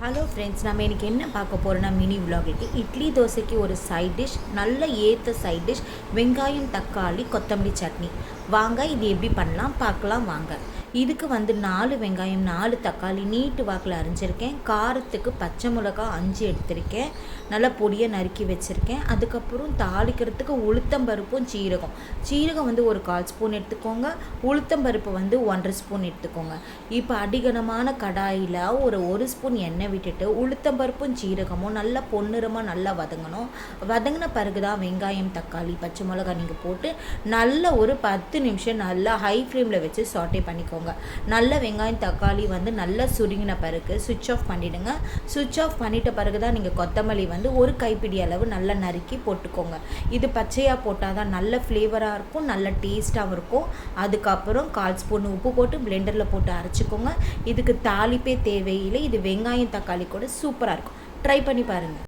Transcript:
Hello friends, நம்ம இன்றைக்கி என்ன பார்க்க போகிறோன்னா மினி விலாகிக்கு இட்லி தோசைக்கு ஒரு சைட் டிஷ், நல்ல ஏற்ற சைட் டிஷ், வெங்காயம் தக்காளி கொத்தமல்லி சட்னி. வாங்க இது எப்படி பண்ணலாம் பார்க்கலாம் வாங்க. இதுக்கு 4 வெங்காயம் 4 தக்காளி நீட்டு வாக்கில் அரிஞ்சிருக்கேன். காரத்துக்கு பச்சை மிளகா 5 எடுத்திருக்கேன், நல்லா பொடியை நறுக்கி வச்சுருக்கேன். அதுக்கப்புறம் தாளிக்கிறதுக்கு உளுத்தம்பருப்பும் சீரகம் ஒரு 1/4 ஸ்பூன் எடுத்துக்கோங்க. உளுத்தம்பருப்பு 1/2 ஸ்பூன் எடுத்துக்கோங்க. இப்போ அடிகனமான கடாயில் ஒரு ஸ்பூன் எண்ணெய் விட்டுட்டு உளுத்தம்பருப்பும் சீரகமும் நல்லா பொன்னிறமாக நல்லா வதங்கின பிறகு தான் வெங்காயம் தக்காளி பச்சை மிளகா நீங்கள் போட்டு நல்ல ஒரு 10 நிமிஷம் நல்லா ஹை ஃப்ளேமில் வச்சு சாட்டே பண்ணிக்கோங்க. நல்ல வெங்காயம் தக்காளி நல்லா சுருங்கின பிறகு சுவிட்ச் ஆஃப் பண்ணிவிடுங்க. சுவிட்ச் ஆஃப் பண்ணிட்ட பிறகு தான் நீங்கள் கொத்தமல்லி ஒரு கைப்பிடி அளவு நல்லா நறுக்கி போட்டுக்கோங்க. இது பச்சையாக போட்டால் தான் நல்ல ஃப்ளேவராக இருக்கும், நல்ல டேஸ்ட்டாகவும் இருக்கும். அதுக்கப்புறம் 1/4 ஸ்பூன் உப்பு போட்டு பிளெண்டரில் போட்டு அரைச்சிக்கோங்க. இதுக்கு தாளிப்பே தேவையில்லை. இது வெங்காயம் தக்காளி கூட சூப்பராக இருக்கும். ட்ரை பண்ணி பாருங்கள்.